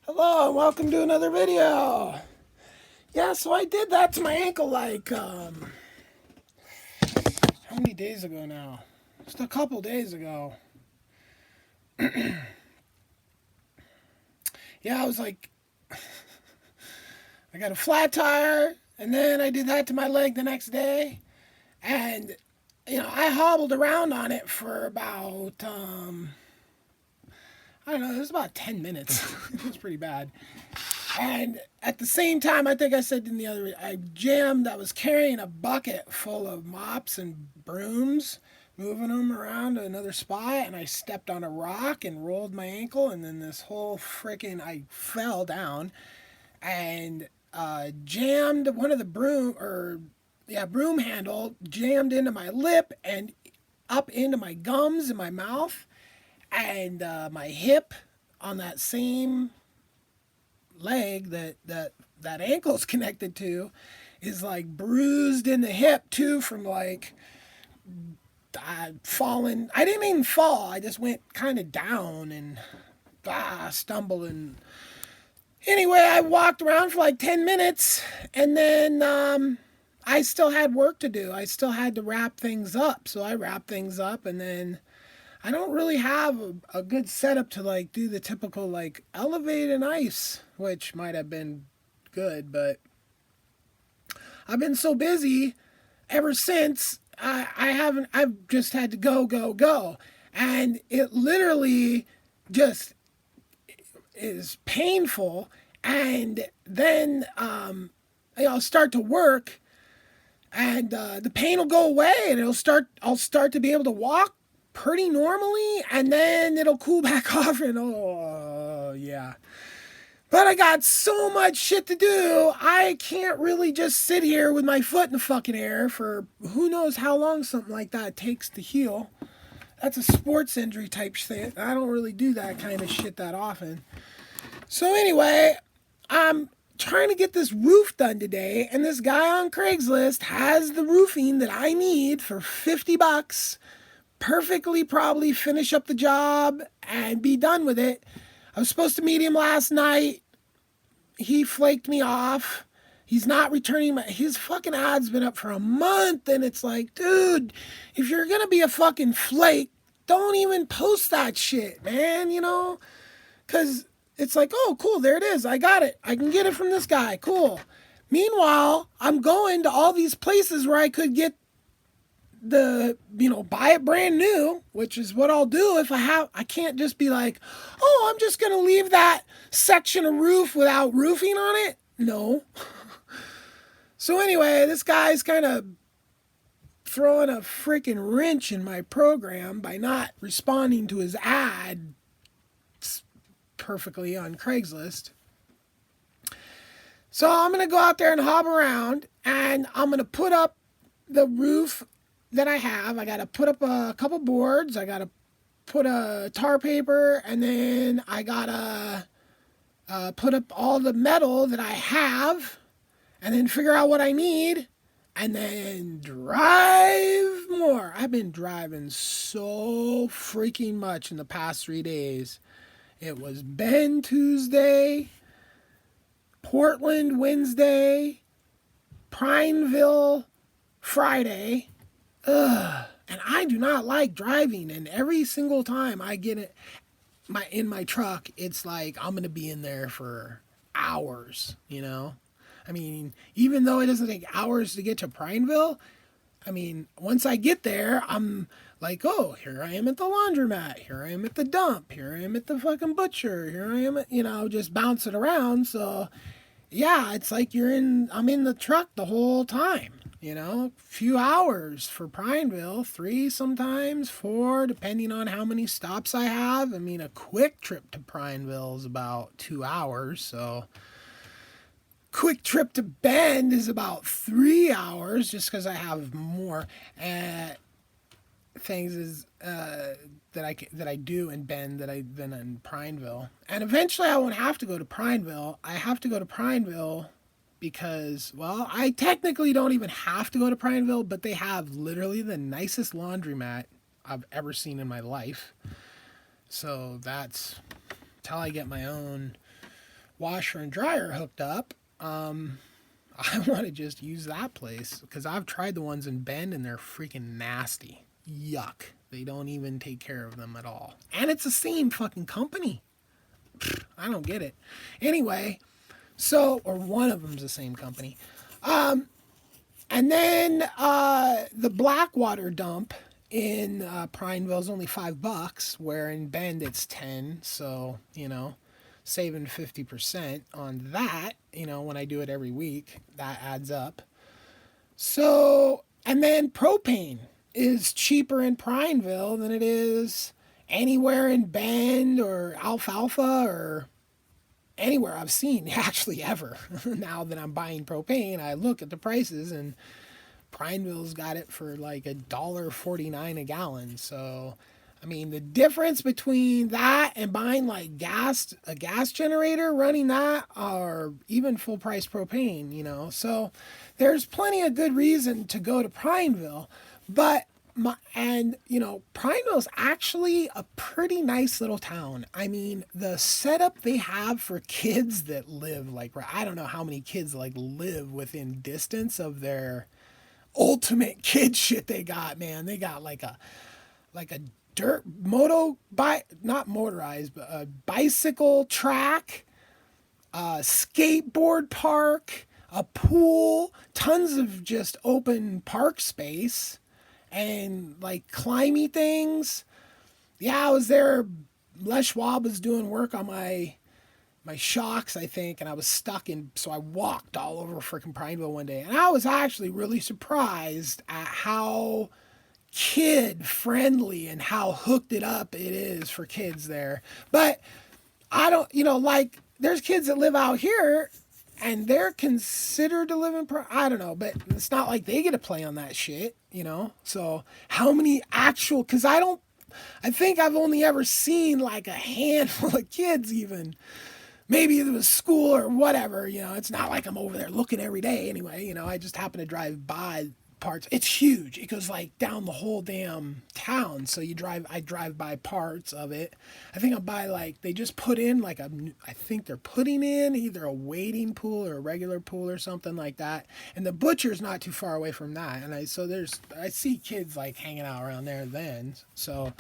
Hello and welcome to another video. Yeah, so I did that to my ankle like, how many days ago now? Just a couple days ago. Yeah, I was like, I got a flat tire, and then I did that to my leg the next day. And, I hobbled around on it for about, I don't know, it was about 10 minutes. It was pretty bad. And at the same time, I think I said in the other, I jammed, I was carrying a bucket full of mops and brooms, moving them around to another spot, and I stepped on a rock and rolled my ankle, and then this whole freaking, I fell down and jammed one of the broom handle, jammed into my lip and up into my gums and my mouth, and my hip on that same leg that ankle's connected to is like bruised in the hip too from like falling. I didn't even fall. I just went kind of down and stumbled. And anyway, I walked around for like 10 minutes and then I still had work to do. I still had to wrap things up. So I wrapped things up, and then I don't really have a good setup to like do the typical like elevate and ice, which might have been good, but I've been so busy ever since. I haven't. I've just had to go, and it literally just is painful. And then I'll start to work, and the pain will go away, and I'll start to be able to walk pretty normally, and then it'll cool back off, and oh yeah. But I got so much shit to do, I can't really just sit here with my foot in the fucking air for who knows how long something like that takes to heal. That's a sports injury type thing. I don't really do that kind of shit that often. So anyway, I'm trying to get this roof done today, and this guy on Craigslist has the roofing that I need for $50. Perfectly probably finish up the job and be done with it. I was supposed to meet him last night. He flaked me off. He's not returning his fucking ad's been up for a month, and it's like, dude, if you're gonna be a fucking flake, don't even post that shit, man, Cause it's like, oh cool, there it is. I got it. I can get it from this guy. Cool. Meanwhile, I'm going to all these places where I could get buy it brand new, which is what I'll do if I can't just be like, oh, I'm just going to leave that section of roof without roofing on it. No. So anyway, this guy's kind of throwing a freaking wrench in my program by not responding to his ad perfectly on Craigslist. So I'm going to go out there and hop around, and I'm going to put up the roof that I have. I got to put up a couple boards. I got to put a tar paper, and then I got to put up all the metal that I have, and then figure out what I need, and then drive more. I've been driving so freaking much in the past 3 days. It was Bend Tuesday, Portland Wednesday, Prineville Friday. Ugh. And I do not like driving, and every single time I get it in my truck, it's like I'm gonna be in there for hours. I mean, even though it doesn't take hours to get to Prineville, I mean, once I get there, I'm like, oh, here I am at the laundromat, here I am at the dump, here I am at the fucking butcher, here I am at, just bouncing around. So yeah, it's like I'm in the truck the whole time. Few hours for Prineville, 3 sometimes, 4, depending on how many stops I have. I mean, a quick trip to Prineville is about 2 hours, so quick trip to Bend is about 3 hours, just because I have more things that I do in Bend than in Prineville. And eventually, I won't have to go to Prineville. I have to go to Prineville because, well, I technically don't even have to go to Prineville, but they have literally the nicest laundromat I've ever seen in my life. So that's till I get my own washer and dryer hooked up, I want to just use that place because I've tried the ones in Bend and they're freaking nasty. Yuck. They don't even take care of them at all. And it's the same fucking company. I don't get it. Anyway, so, or one of them's the same company. And then the Blackwater dump in Prineville is only $5, where in Bend it's 10. So, saving 50% on that, when I do it every week, that adds up. So, and then propane is cheaper in Prineville than it is anywhere in Bend or Alfalfa or anywhere I've seen actually ever. Now that I'm buying propane, I look at the prices and Prineville's got it for like $1.49 a gallon. So, I mean, the difference between that and buying like a gas generator, running that, or even full price propane, So there's plenty of good reason to go to Prineville, but Prineville's actually a pretty nice little town. I mean, the setup they have for kids that live I don't know how many kids live within distance of their ultimate kid shit they got, man. They got like a dirt not motorized, but a bicycle track, a skateboard park, a pool, tons of just open park space, and like climby things. Yeah, I was there. Les Schwab was doing work on my shocks, I think, and I was stuck so I walked all over freaking Prineville one day, and I was actually really surprised at how kid friendly and how hooked it up it is for kids there. But I don't, there's kids that live out here and they're considered to live in, I don't know, but it's not like they get to play on that shit, So how many because I think I've only ever seen like a handful of kids even. Maybe it was school or whatever, it's not like I'm over there looking every day anyway, I just happen to drive by parts. It's huge. It goes like down the whole damn town. So I drive by parts of it. I think I'm by they just put in I think they're putting in either a wading pool or a regular pool or something like that. And the butcher's not too far away from that. And I see kids hanging out around there then. So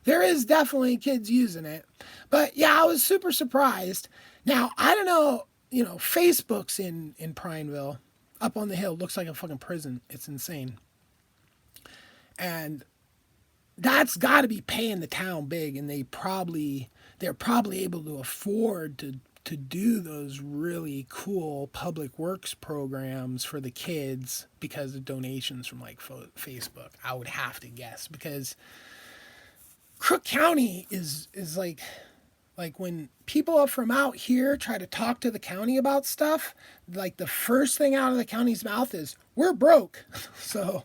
there is definitely kids using it. But yeah, I was super surprised. Now, I don't know, Facebook's in Prineville. Up on the hill, looks like a fucking prison. It's insane. And that's got to be paying the town big, and they're probably able to afford to do those really cool public works programs for the kids because of donations from Facebook. I would have to guess, because Crook County is like when people from out here try to talk to the county about stuff, the first thing out of the county's mouth is, we're broke. So,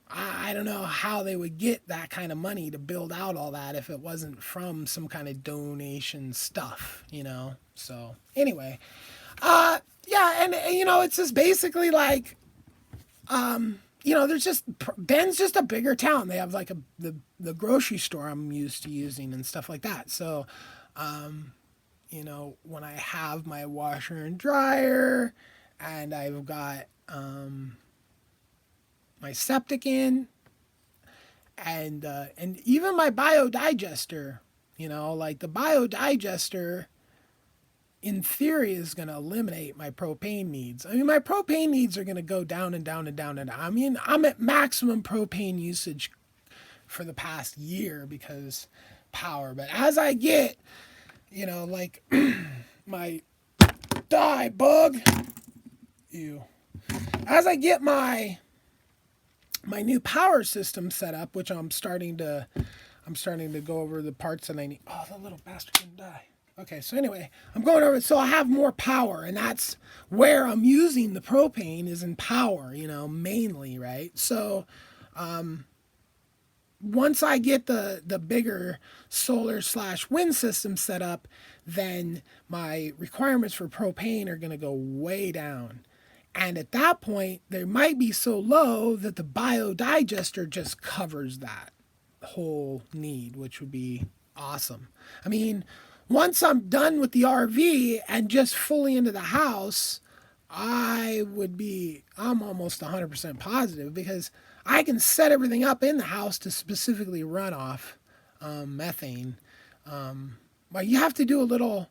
I don't know how they would get that kind of money to build out all that if it wasn't from some kind of donation stuff, So anyway, yeah. And it's just basically there's just, Bend's just a bigger town. They have the grocery store I'm used to using and stuff like that. So, when I have my washer and dryer and I've got my septic in and even my biodigester, the biodigester in theory is going to eliminate my propane needs. I mean, my propane needs are going to go down and down and down and down. I mean, I'm at maximum propane usage for the past year because power. But as I get, my die bug, as I get my new power system set up, which I'm starting to go over the parts that I need. Oh, the little bastard didn't die. Okay, so anyway, I'm going over it so I have more power, and that's where I'm using the propane is in power, mainly, right? So, once I get the bigger solar/wind system set up, then my requirements for propane are going to go way down. And at that point, they might be so low that the biodigester just covers that whole need, which would be awesome. I mean, once I'm done with the RV and just fully into the house, I'm almost 100% positive because I can set everything up in the house to specifically run off methane. But you have to do a little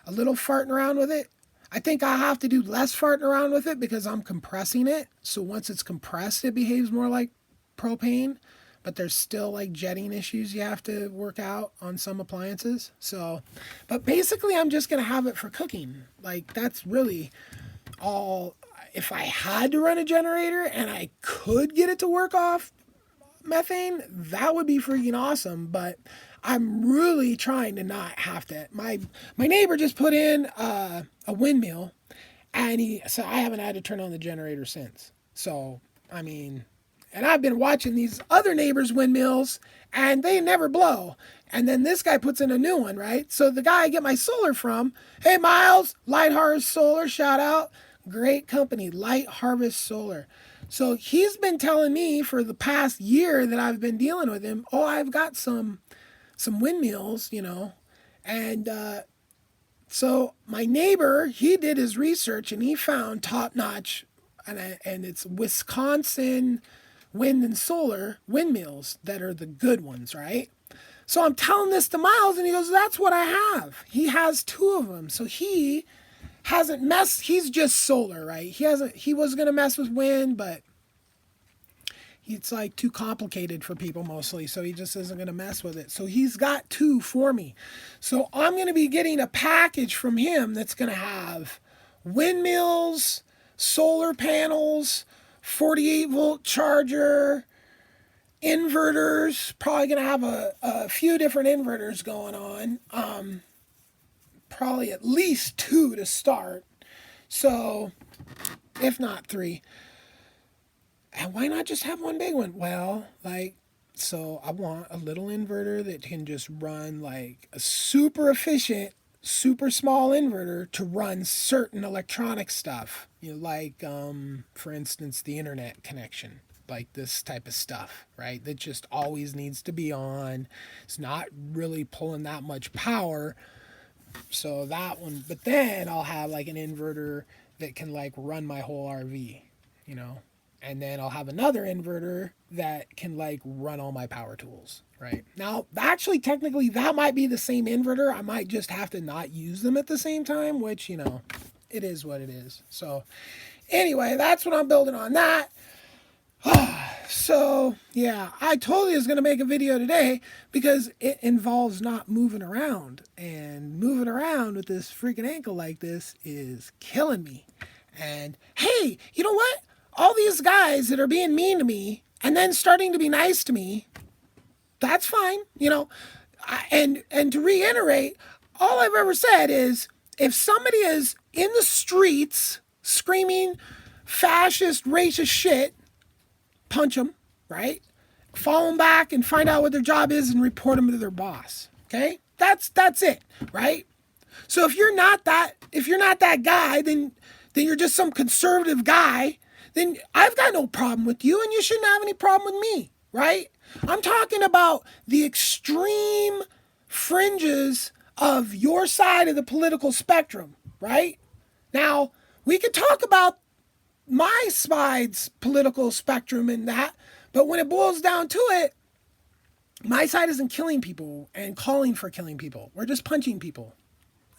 farting around with it. I think I have to do less farting around with it because I'm compressing it. So once it's compressed, it behaves more like propane. But there's still like jetting issues you have to work out on some appliances. So, but basically I'm just going to have it for cooking. Like that's really all. If I had to run a generator and I could get it to work off methane, that would be freaking awesome. But I'm really trying to not have to. My neighbor just put in a windmill, and so I haven't had to turn on the generator since. So I mean, and I've been watching these other neighbors' windmills, and they never blow. And then this guy puts in a new one, right? So the guy I get my solar from, hey Miles, Light Harvest Solar, shout out, great company, Light Harvest Solar. So he's been telling me for the past year that I've been dealing with him, oh, I've got some windmills, and so my neighbor, he did his research and he found top-notch, and it's Wisconsin wind and solar windmills that are the good ones, right? So I'm telling this to Miles, and he goes, that's what I have. He has 2 of them. So he hasn't messed, he's just solar, right? He was going to mess with wind, but it's like too complicated for people mostly, so he just isn't going to mess with it. So he's got 2 for me. So I'm going to be getting a package from him that's going to have windmills, solar panels, 48-volt charger, inverters. Probably going to have a few different inverters going on. Probably at least 2 to start. So, if not 3. And why not just have one big one? Well, so I want a little inverter that can just run like a super efficient, super small inverter to run certain electronic stuff. For instance, the internet connection, like this type of stuff, right? That just always needs to be on. It's not really pulling that much power. So that one, but then I'll have like an inverter that can like run my whole RV, and then I'll have another inverter that can like run all my power tools, right? Now, actually, technically, that might be the same inverter. I might just have to not use them at the same time, which, it is what it is. So anyway, that's what I'm building on that. So, yeah, I totally was going to make a video today because it involves not moving around. And moving around with this freaking ankle like this is killing me. And, hey, you know what? All these guys that are being mean to me and then starting to be nice to me, that's fine, And to reiterate, all I've ever said is if somebody is in the streets screaming fascist, racist shit, punch them, right? Follow them back and find out what their job is and report them to their boss. Okay? That's it, right? So if you're not that guy, then you're just some conservative guy, then I've got no problem with you and you shouldn't have any problem with me, right? I'm talking about the extreme fringes of your side of the political spectrum, right? Now, we could talk about my side's political spectrum and that, but when it boils down to it, my side isn't killing people and calling for killing people. We're just punching people.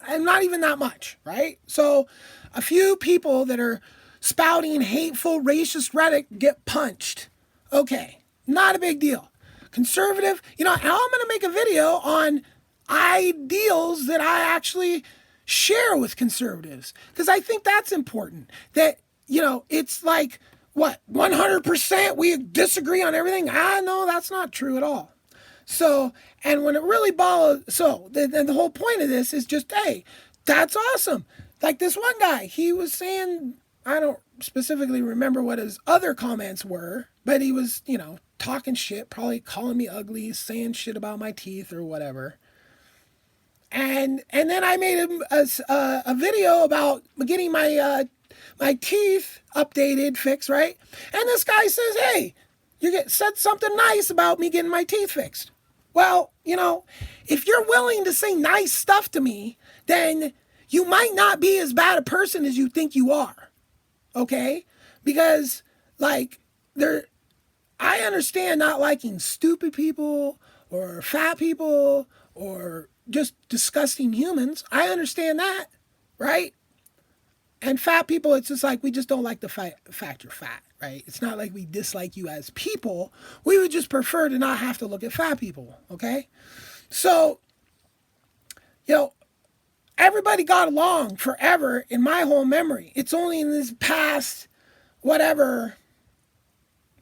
And not even that much, right? So a few people that are spouting hateful racist rhetoric get punched. Okay, not a big deal. Conservative, now I'm going to make a video on ideals that I actually share with conservatives because I think that's important. That it's like, what, 100% we disagree on everything? No, that's not true at all. So, and when it really then the whole point of this is just, hey, that's awesome. Like this one guy, he was saying, I don't specifically remember what his other comments were, but he was, talking shit, probably calling me ugly, saying shit about my teeth or whatever. And then I made a video about getting my teeth updated, fixed, right? And this guy says, hey, said something nice about me getting my teeth fixed. Well, if you're willing to say nice stuff to me, then you might not be as bad a person as you think you are. Okay? Because, like, I understand not liking stupid people or fat people or just disgusting humans. I understand that, right? And fat people, it's just like we just don't like the fact you're fat, right? It's not like we dislike you as people. We would just prefer to not have to look at fat people, okay? So, everybody got along forever in my whole memory. It's only in this past, whatever,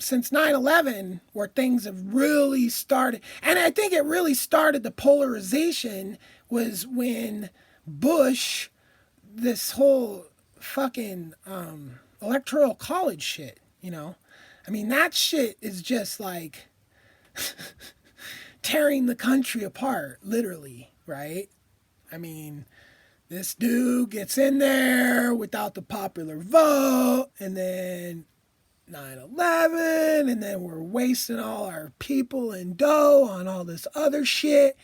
since 9/11 where things have really started. And I think it really started the polarization was when Bush, this whole fucking electoral college shit, I mean, that shit is just like tearing the country apart, literally, right? I mean, this dude gets in there without the popular vote, and then 9/11, and then we're wasting all our people and dough on all this other shit.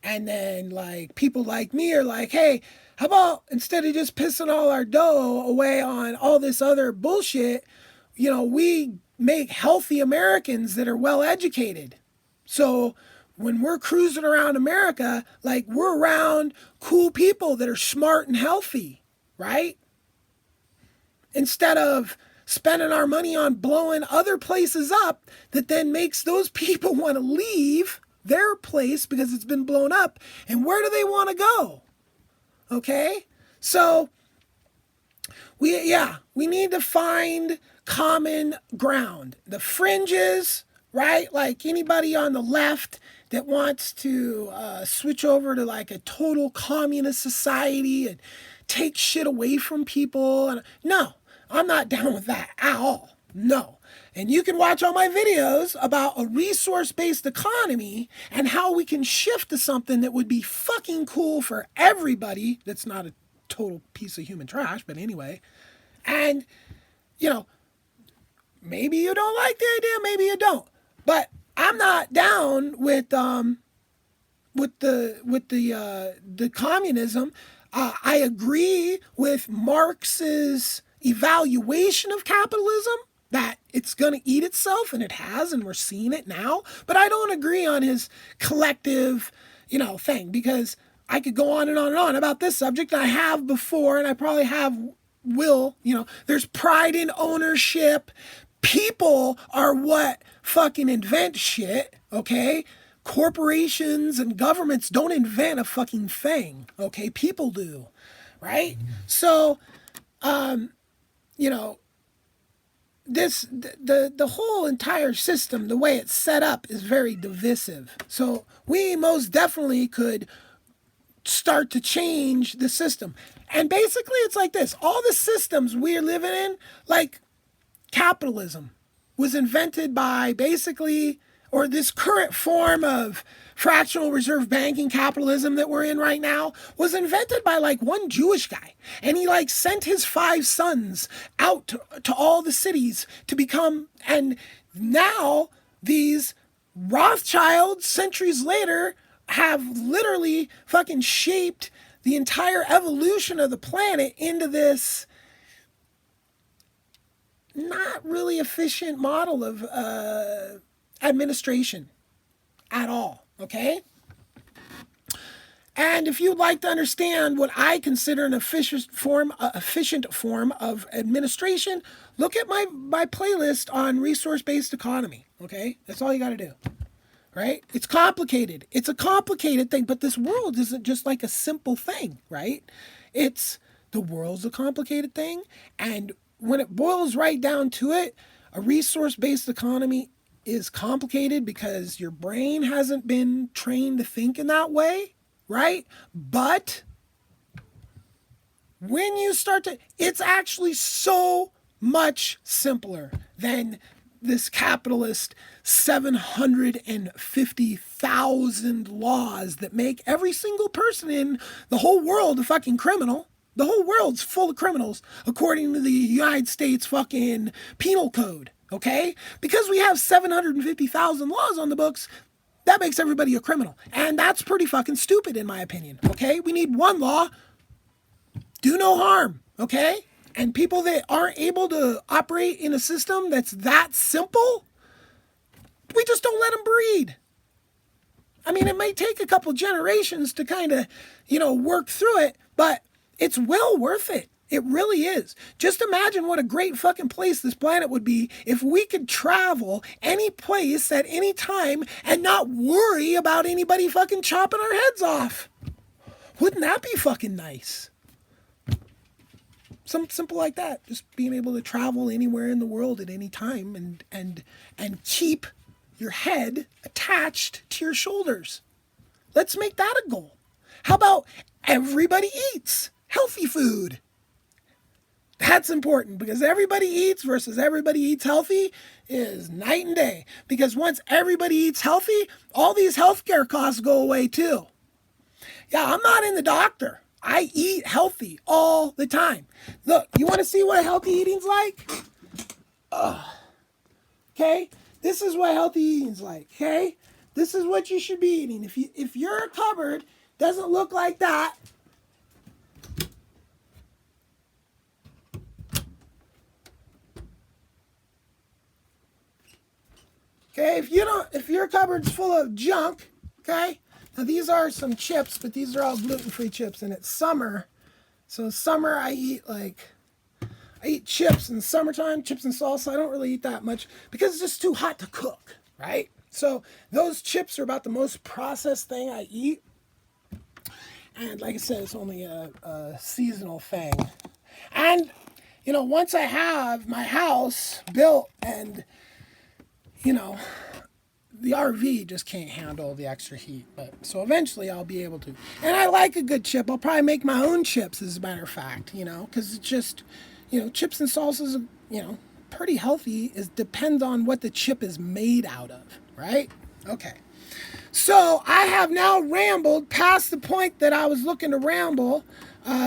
And then, like, people like me are like, hey, how about instead of just pissing all our dough away on all this other bullshit, we make healthy Americans that are well educated. So when we're cruising around America, like, we're around cool people that are smart and healthy, right? Instead of spending our money on blowing other places up that then makes those people want to leave their place because it's been blown up. And where do they want to go? Okay? So we need to find common ground. The fringes, right? Like anybody on the left that wants to switch over to like a total communist society and take shit away from people. And no, I'm not down with that at all. No. And you can watch all my videos about a resource-based economy and how we can shift to something that would be fucking cool for everybody. That's not a total piece of human trash, but anyway. And, maybe you don't like the idea, maybe you don't. But I'm not down with the communism. I agree with Marx's evaluation of capitalism, that it's going to eat itself, and it has, and we're seeing it now. But I don't agree on his collective, thing, because I could go on and on and on about this subject. And I have before, and I probably will. There's pride in ownership. People are what fucking invent shit, okay? Corporations and governments don't invent a fucking thing, okay? People do, right? So, the whole entire system, the way it's set up, is very divisive. So we most definitely could start to change the system. And basically it's like this. All the systems we're living in, like capitalism, was invented by basically, or this current form of fractional reserve banking capitalism that we're in right now was invented by like one Jewish guy. And he like sent his 5 sons out to all the cities to become, and now these Rothschilds centuries later have literally fucking shaped the entire evolution of the planet into this not really efficient model of administration at all, okay? And if you'd like to understand what I consider an efficient form of administration, look at my playlist on resource-based economy, okay? That's all you got to do, right? It's complicated. It's a complicated thing, but this world isn't just like a simple thing, right? The world's a complicated thing, and when it boils right down to it, a resource-based economy is complicated because your brain hasn't been trained to think in that way, right? But when you start to, it's actually so much simpler than this capitalist 750,000 laws that make every single person in the whole world a fucking criminal. The whole world's full of criminals, according to the United States fucking penal code, okay? Because we have 750,000 laws on the books, that makes everybody a criminal. And that's pretty fucking stupid in my opinion, okay? We need one law, do no harm, okay? And people that aren't able to operate in a system that's that simple, we just don't let them breed. I mean, it may take a couple generations to kind of, work through it, but it's well worth it. It really is. Just imagine what a great fucking place this planet would be if we could travel any place at any time and not worry about anybody fucking chopping our heads off. Wouldn't that be fucking nice? Something simple like that. Just being able to travel anywhere in the world at any time and keep your head attached to your shoulders. Let's make that a goal. How about everybody eats healthy food? That's important because everybody eats versus everybody eats healthy is night and day. Because once everybody eats healthy, all these healthcare costs go away too. Yeah, I'm not in the doctor. I eat healthy all the time. Look, you want to see what healthy eating's like? Okay? This is what healthy eating's like, okay? This is what you should be eating. If your cupboard doesn't look like that, okay, if your cupboard's full of junk, okay? Now these are some chips, but these are all gluten-free chips, and it's summer. So summer I eat chips in the summertime, chips and salsa. I don't really eat that much because it's just too hot to cook, right? So those chips are about the most processed thing I eat. And like I said, it's only a seasonal thing. And, once I have my house built and, the RV just can't handle the extra heat. But so eventually I'll be able to. And I like a good chip. I'll probably make my own chips, as a matter of fact, because it's just, chips and salsas, pretty healthy. It depends on what the chip is made out of, right? Okay. So I have now rambled past the point that I was looking to ramble.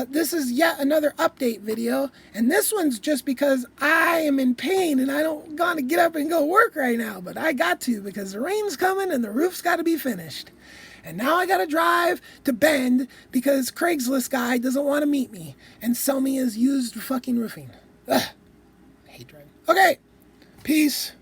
This is yet another update video, and this one's just because I am in pain and I don't got to get up and go work right now, but I got to because the rain's coming and the roof's got to be finished. And now I got to drive to Bend because Craigslist guy doesn't want to meet me and sell me his used fucking roofing. Ugh. I hate driving. Okay, peace.